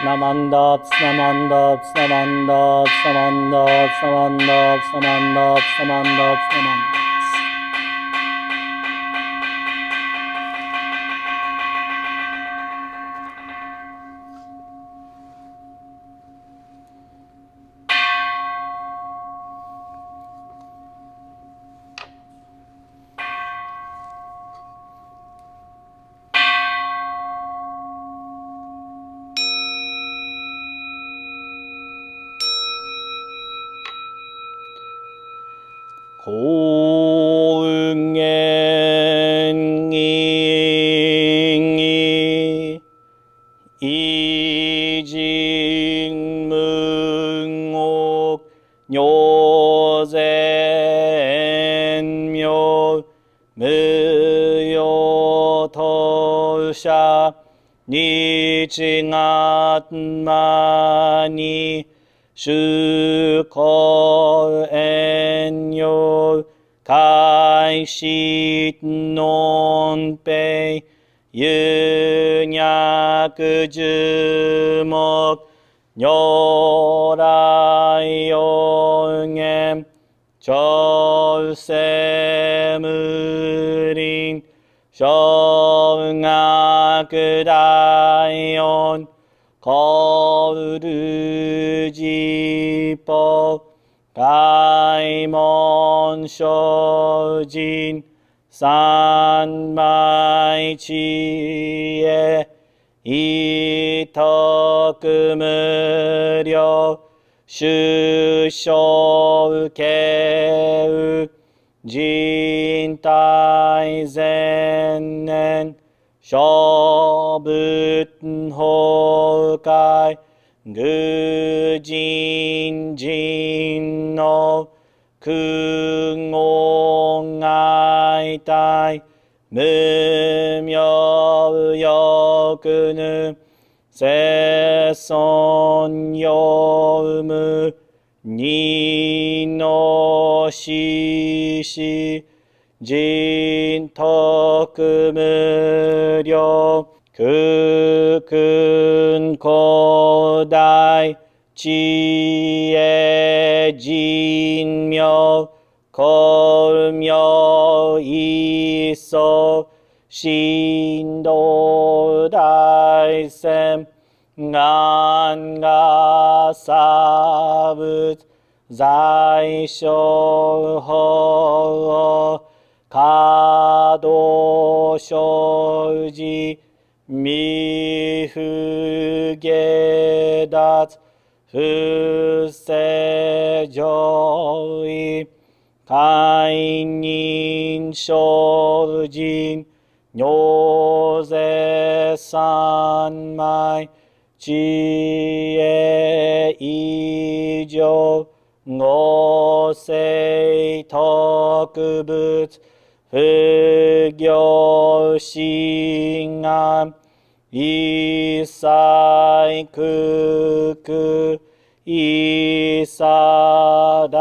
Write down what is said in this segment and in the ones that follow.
Namanda, Namanda, Namanda, Namanda, Namanda, Namanda, Namanda, Namanda. 公言義異人無我如善妙無用当者日月間に主公遠慮開始のペイ有脈樹木如来予言調整無輪小学大音コルジポ開門精進三昧知恵意徳無量修正受人体前年諸仏法界愚人人の空語外体無明欲ぬ世尊用無二の死死人徳無量空君広大知恵人妙光明一層神道大仙願が差仏在所法可動生じ未不下脱不正上位解任精進如是三昧知恵以上五世特仏不行心願一切空空一切大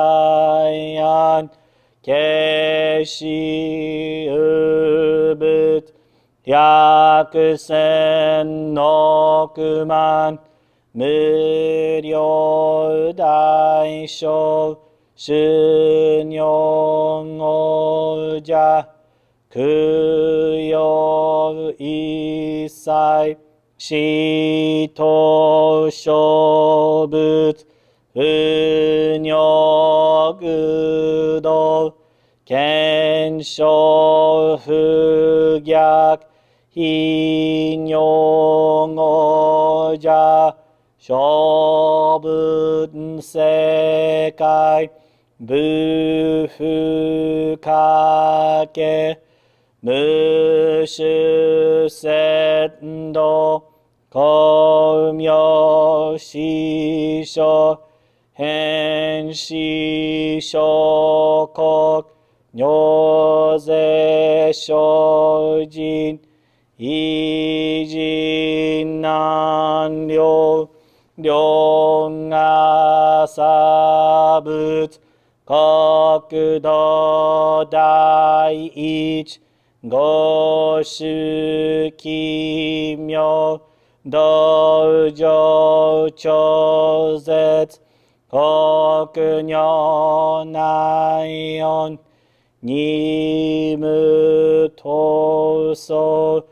安決し有仏百千億万無量大小修行王者供養一切使徒諸仏不如愚道見性不逆非如我者諸仏世界無不可け無種節道光明師匠変死諸国如是精進異人難量量が差仏国土第一五種奇妙道場超絶国女内音二無闘争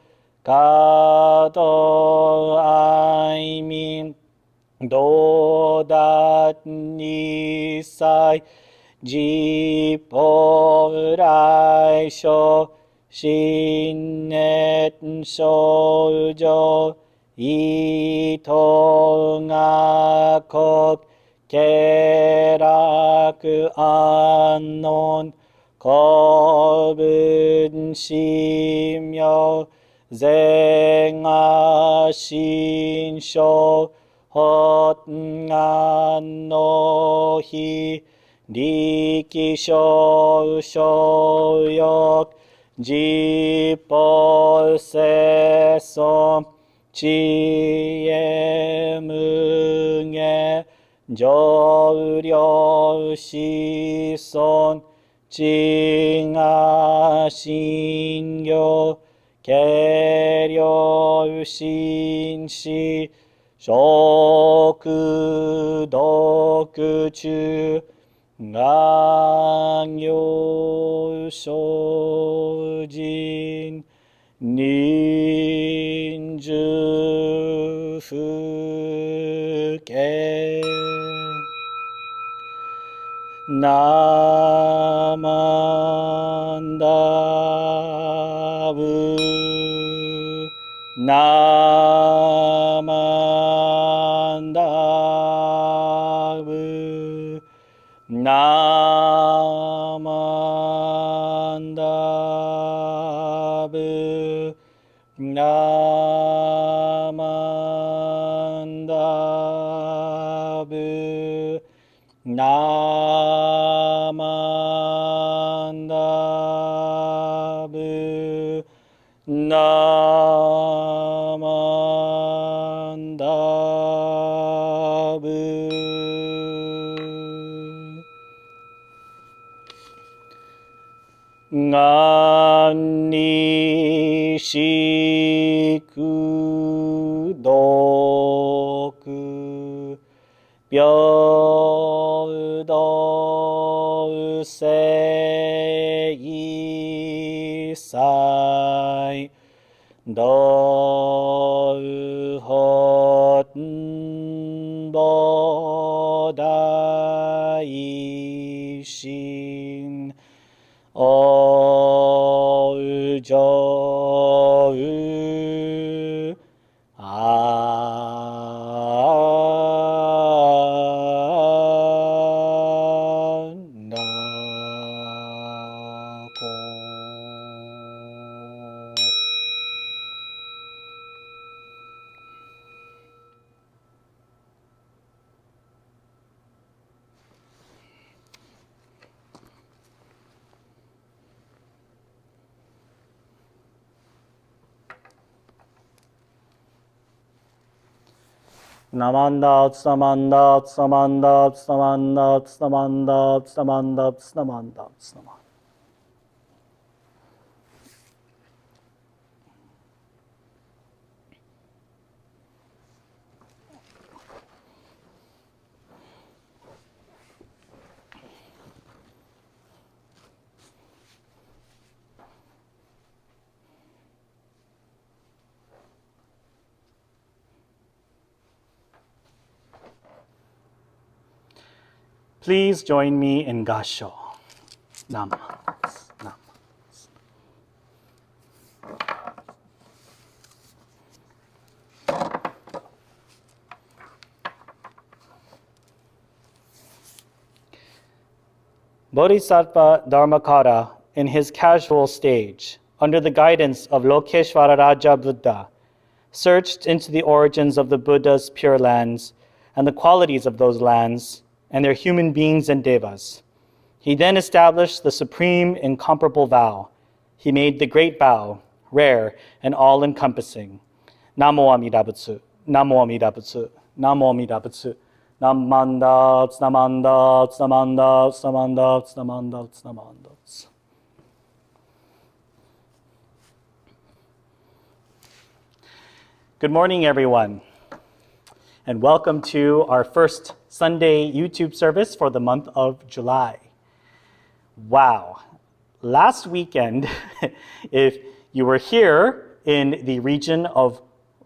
加藤愛民道達二歳自法来所新年少女伊藤が国家楽安穏公文神妙善が心象発願の日力小小欲自法世尊知恵無限上量子孫知が信用軽量心死食毒中願行精進人数不敬ナマンダブナマンダブナマンダブナマンダブナマンダブナマンダブがにしくどく平等正祭道法菩提心お上ナマンダツナマンダツナマンダツナマンダツナマンダツナマンダツナマンダツナマン。Please join me in Gasho. Nam. Nam. Bodhisattva Dharmakara, in his casual stage, under the guidance of Lokeshvara Raja Buddha, searched into the origins of the Buddha's pure lands and the qualities of those lands and their human beings and devas. He then established the supreme incomparable vow. He made the great vow, rare and all-encompassing. Namo Amida Butsu, Namo Amida Butsu, Namo Amida Butsu, Namanda, Namanda, Namanda, Namanda, Namanda, Namanda. Good morning, everyone, and welcome to our first Sunday YouTube service for the month of July. Wow, last weekend, if you were here in the region of,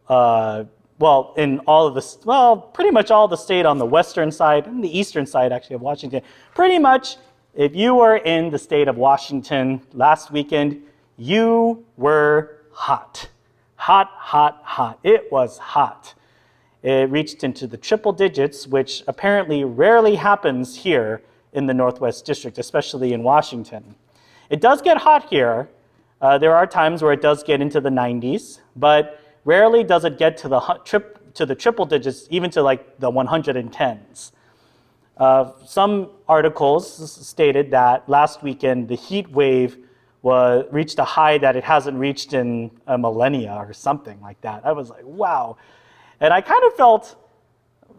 in all of the, pretty much all the state on the western side, and the eastern side actually of Washington, pretty much if you were in the state of Washington last weekend, you were hot. Hot, hot, hot. It was hot. It reached into the triple digits, which apparently rarely happens here in the Northwest District, especially in Washington. It does get hot here. There are times where it does get into the 90s, but rarely does it get to the triple digits, even to like the 110s. Some articles stated that last weekend the heat wave reached a high that it hasn't reached in a millennia or something like that. I was like, wow. And I kind of felt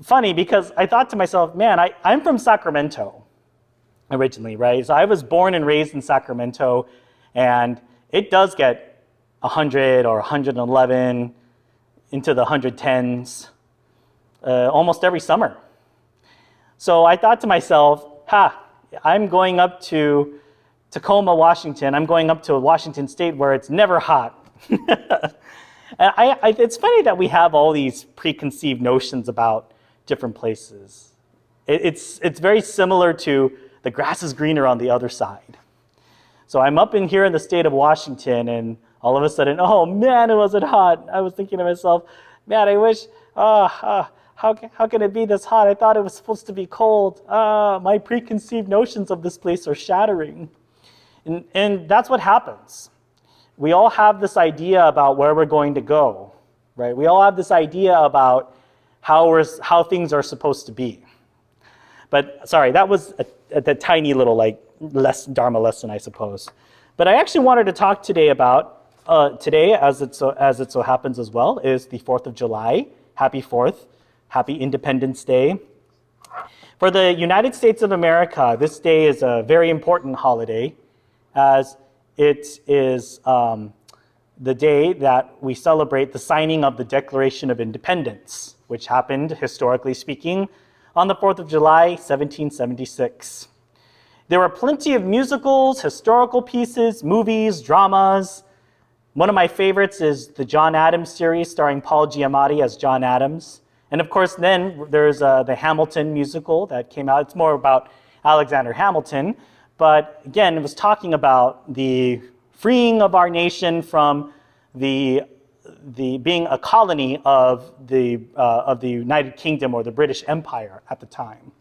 funny because I thought to myself, man, I'm from Sacramento originally, right? So I was born and raised in Sacramento, and it does get 100 or 111 into the 110s almost every summer. So I thought to myself, I'm going up to Tacoma, Washington. I'm going up to Washington State where it's never hot. And it's funny that we have all these preconceived notions about different places. It's very similar to the grass is greener on the other side. So I'm up in here in the state of Washington, and all of a sudden, oh man, it wasn't hot. I was thinking to myself, man, I wish, how can it be this hot? I thought it was supposed to be cold. My preconceived notions of this place are shattering. And that's what happens. We all have this idea about where we're going to go, right? We all have this idea about how things are supposed to be. But sorry, that was a tiny little less Dharma lesson, I suppose. But I actually wanted to talk today about today, as it so happens as well, is the 4th of July. Happy 4th. Happy Independence Day. For the United States of America, this day is a very important holiday, as it is the day that we celebrate the signing of the Declaration of Independence, which happened, historically speaking, on the 4th of July, 1776. There were plenty of musicals, historical pieces, movies, dramas. One of my favorites is the John Adams series starring Paul Giamatti as John Adams. And of course, then there's the Hamilton musical that came out. It's more about Alexander Hamilton. But again, it was talking about the freeing of our nation from the being a colony of the United Kingdom or the British Empire at the time.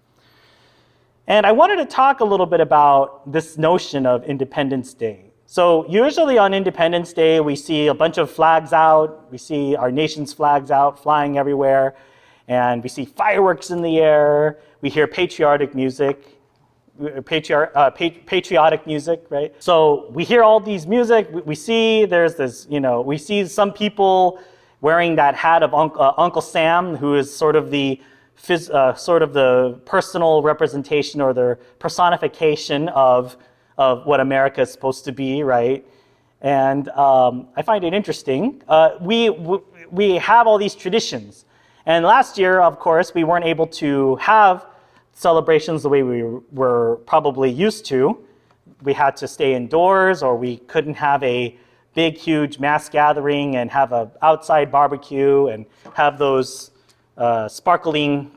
And I wanted to talk a little bit about this notion of Independence Day. So usually on Independence Day, we see a bunch of flags out. We see our nation's flags out, flying everywhere. And we see fireworks in the air. We hear patriotic music, right? So we hear all these music. We see there's this, we see some people wearing that hat of Uncle Sam, who is sort of the personal representation or the personification of what America is supposed to be, right? And I find it interesting. We have all these traditions. And last year, of course, we weren't able to have celebrations the way we were probably used to. We had to stay indoors, or we couldn't have a big, huge mass gathering and have an outside barbecue and have those sparkling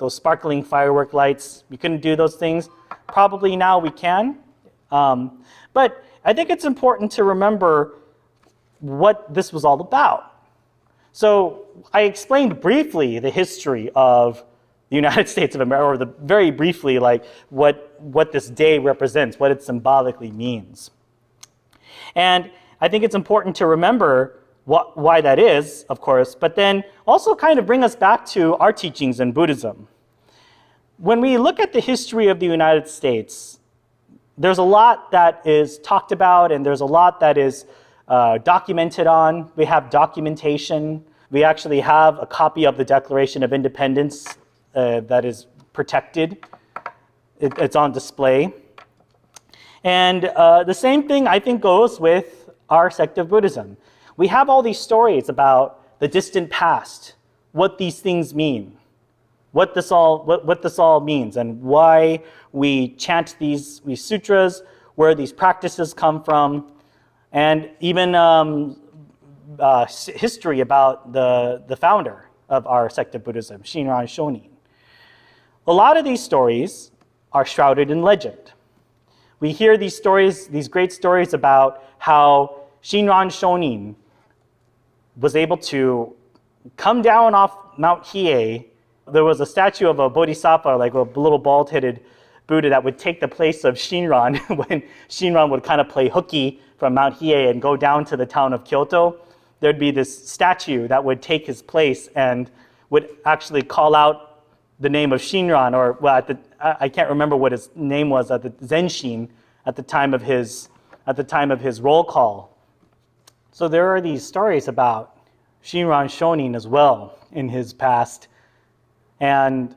firework lights. We couldn't do those things. Probably now we can. But I think it's important to remember what this was all about. So I explained briefly the history of the United States of America, or very briefly, what this day represents, what it symbolically means. And I think it's important to remember why that is, of course, but then also kind of bring us back to our teachings in Buddhism. When we look at the history of the United States, there's a lot that is talked about, and there's a lot that is documented on. We have documentation. We actually have a copy of the Declaration of Independence that is protected. It's on display. And the same thing, I think, goes with our sect of Buddhism. We have all these stories about the distant past, what these things mean, what this all means, and why we chant these sutras, where these practices come from, and even history about the founder of our sect of Buddhism, Shinran Shonin. A lot of these stories are shrouded in legend. We hear these stories, these great stories about how Shinran Shonin was able to come down off Mount Hiei. There was a statue of a bodhisattva, like a little bald-headed Buddha, that would take the place of Shinran when Shinran would kind of play hooky from Mount Hiei and go down to the town of Kyoto. There'd be this statue that would take his place and would actually call out the name of Shinran, or well, I can't remember what his name was at the Zenshin at the time of his roll call. So there are these stories about Shinran Shonin as well in his past, and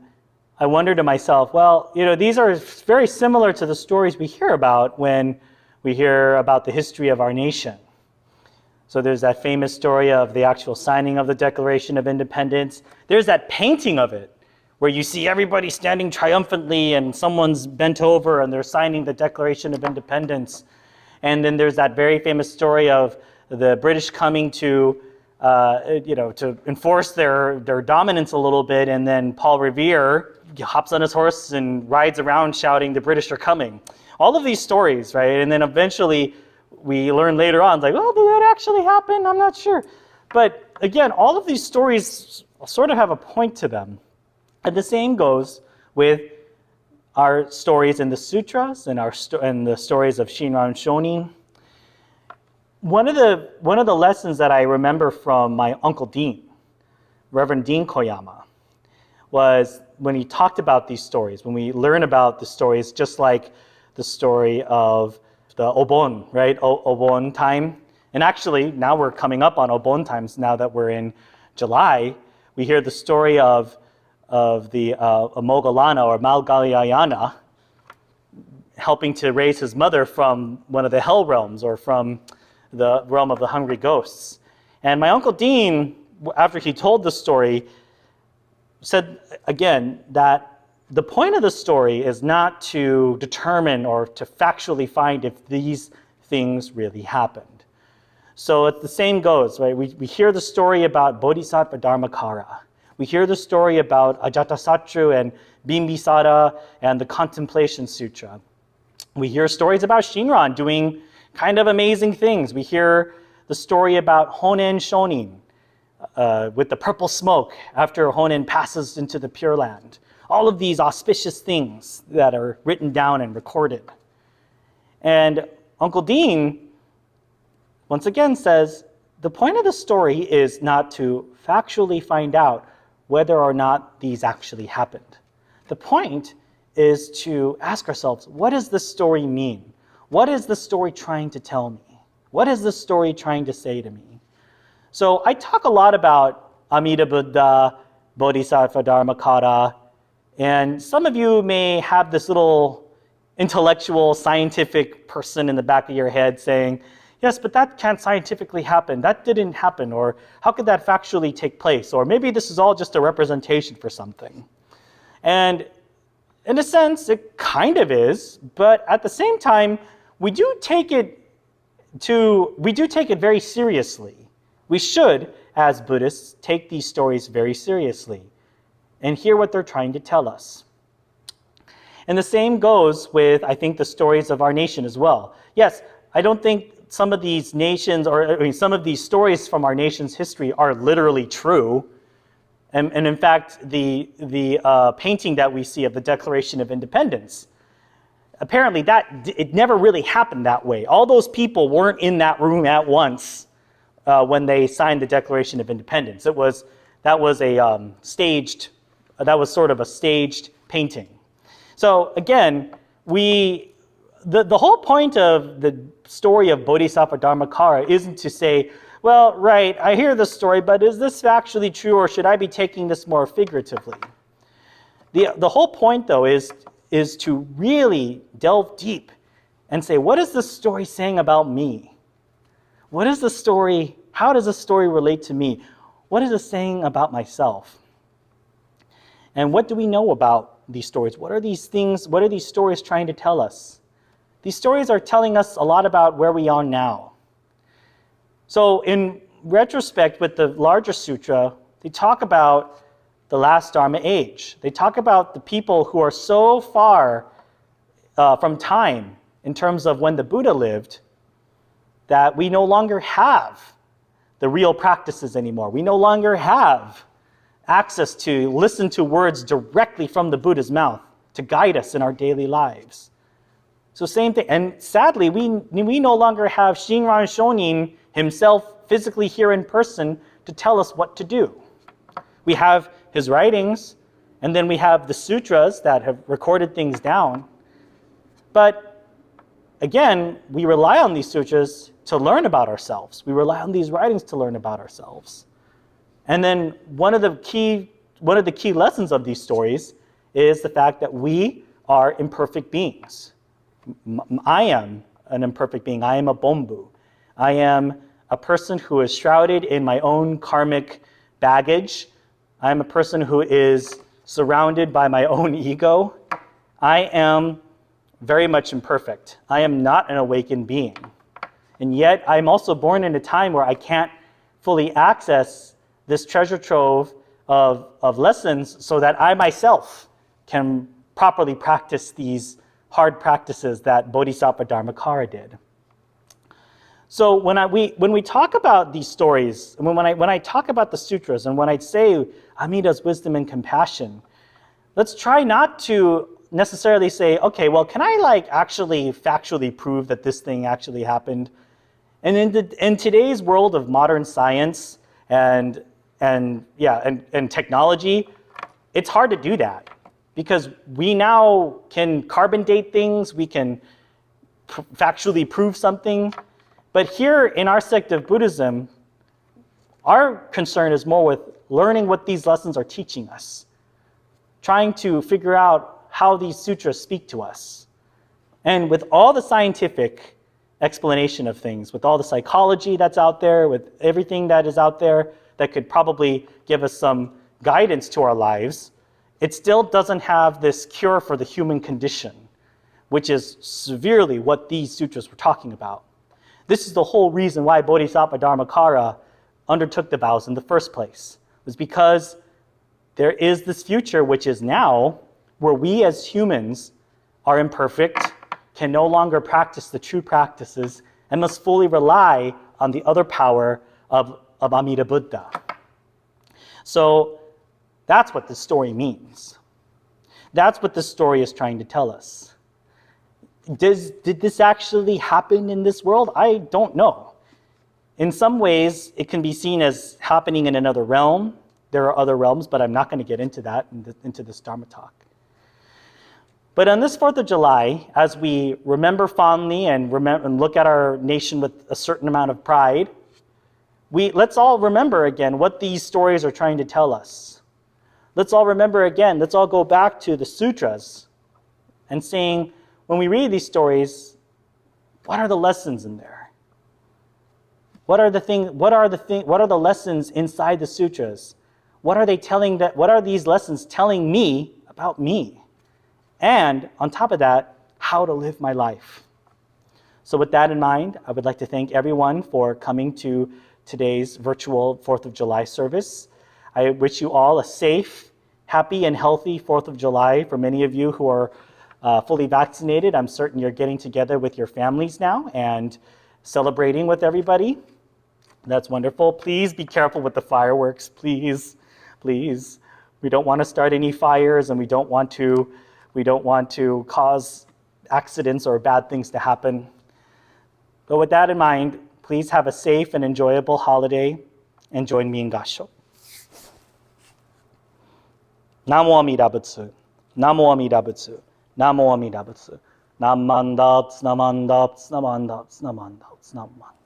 I wonder to myself, well, these are very similar to the stories we hear about when we hear about the history of our nation. So there's that famous story of the actual signing of the Declaration of Independence. There's that painting of it, where you see everybody standing triumphantly and someone's bent over and they're signing the Declaration of Independence. And then there's that very famous story of the British coming to enforce their dominance a little bit, and then Paul Revere hops on his horse and rides around shouting, "The British are coming." All of these stories, right? And then eventually we learn later on, like, oh, did that actually happen? I'm not sure. But again, all of these stories sort of have a point to them. And the same goes with our stories in the sutras and the stories of Shinran Shonin. One of the lessons that I remember from my Uncle Dean, Reverend Dean Koyama, was when he talked about these stories, when we learn about the stories, just like the story of the Obon, right? Obon time. And actually, now we're coming up on Obon times, now that we're in July. We hear the story of the Moggallana or Malgalyayana helping to raise his mother from one of the hell realms, or from the realm of the hungry ghosts. And my Uncle Dean, after he told the story, said again that the point of the story is not to determine or to factually find if these things really happened. So the same goes, right? We hear the story about Bodhisattva Dharmakara. We hear the story about Ajatasattu and Bimbisara and the Contemplation Sutra. We hear stories about Shinran doing kind of amazing things. We hear the story about Honen Shonin with the purple smoke after Honen passes into the Pure Land. All of these auspicious things that are written down and recorded. And Uncle Dean, once again, says the point of the story is not to factually find out whether or not these actually happened. The point is to ask ourselves, what does this story mean? What is the story trying to tell me? What is the story trying to say to me? So I talk a lot about Amida Buddha, Bodhisattva Dharmakara, and some of you may have this little intellectual, scientific person in the back of your head saying, yes, but that can't scientifically happen. That didn't happen. Or how could that factually take place? Or maybe this is all just a representation for something. And in a sense, it kind of is. But at the same time, we do take it very seriously. We should, as Buddhists, take these stories very seriously and hear what they're trying to tell us. And the same goes with, I think, the stories of our nation as well. Yes, I don't think some of these nations, some of these stories from our nation's history are literally true. And in fact, the painting that we see of the Declaration of Independence, apparently it never really happened that way. All those people weren't in that room at once when they signed the Declaration of Independence. That was sort of a staged painting. So again, the whole point of the story of Bodhisattva Dharmakara isn't to say, well, right, I hear this story, but is this actually true, or should I be taking this more figuratively? The whole point, though, is to really delve deep and say, what is this story saying about me? What is the story? How does the story relate to me? what is it saying about myself? And what do we know about these stories? What are these things, what are these stories trying to tell us? These stories are telling us a lot about where we are now. So in retrospect, with the larger sutra, they talk about the last Dharma age. They talk about the people who are so far from time in terms of when the Buddha lived that we no longer have the real practices anymore. We no longer have access to listen to words directly from the Buddha's mouth to guide us in our daily lives. So same thing. And sadly, we no longer have Shinran Shonin himself physically here in person to tell us what to do. We have his writings, and then we have the sutras that have recorded things down. But again, we rely on these sutras to learn about ourselves. We rely on these writings to learn about ourselves. And then one of the key lessons of these stories is the fact that we are imperfect beings. I am an imperfect being. I am a bombu. I am a person who is shrouded in my own karmic baggage. I am a person who is surrounded by my own ego. I am very much imperfect. I am not an awakened being. And yet I'm also born in a time where I can't fully access this treasure trove of lessons so that I myself can properly practice these hard practices that Bodhisattva Dharmakara did. So when we talk about these stories, when I talk about the sutras, and when I say Amida's wisdom and compassion, let's try not to necessarily say, okay, well, can I actually factually prove that this thing actually happened? And in today's world of modern science and technology, it's hard to do that because we now can carbon date things, we can factually prove something. But here in our sect of Buddhism, our concern is more with learning what these lessons are teaching us, trying to figure out how these sutras speak to us. And with all the scientific explanation of things, with all the psychology that's out there, with everything that is out there that could probably give us some guidance to our lives, it still doesn't have this cure for the human condition, which is severely what these sutras were talking about. This is the whole reason why Bodhisattva Dharmakara undertook the vows in the first place, was because there is this future, which is now, where we as humans are imperfect, can no longer practice the true practices, and must fully rely on the other power of Amida Buddha. So that's what this story means. That's what this story is trying to tell us. Did this actually happen in this world? I don't know. In some ways, it can be seen as happening in another realm. There are other realms, but I'm not going to get into that, into this Dharma talk. But on this 4th of July, as we remember fondly and look at our nation with a certain amount of pride, let's all remember again what these stories are trying to tell us. Let's all remember again, let's all go back to the sutras and saying, when we read these stories, what are the lessons in there? What are the lessons inside the sutras? What are these lessons telling me about me? And on top of that, how to live my life. So with that in mind, I would like to thank everyone for coming to today's virtual 4th of July service. I wish you all a safe, happy, and healthy 4th of July. For many of you who are fully vaccinated, I'm certain you're getting together with your families now and celebrating with everybody. That's wonderful. Please be careful with the fireworks, please, please. We don't want to start any fires, and we don't want to cause accidents or bad things to happen. But with that in mind, please have a safe and enjoyable holiday, and join me in Gassho. Namo Amida Butsu. Namo Amida Butsu. Namo Amida Butsu. Namandats, namandats, namandats, namandats, namandats.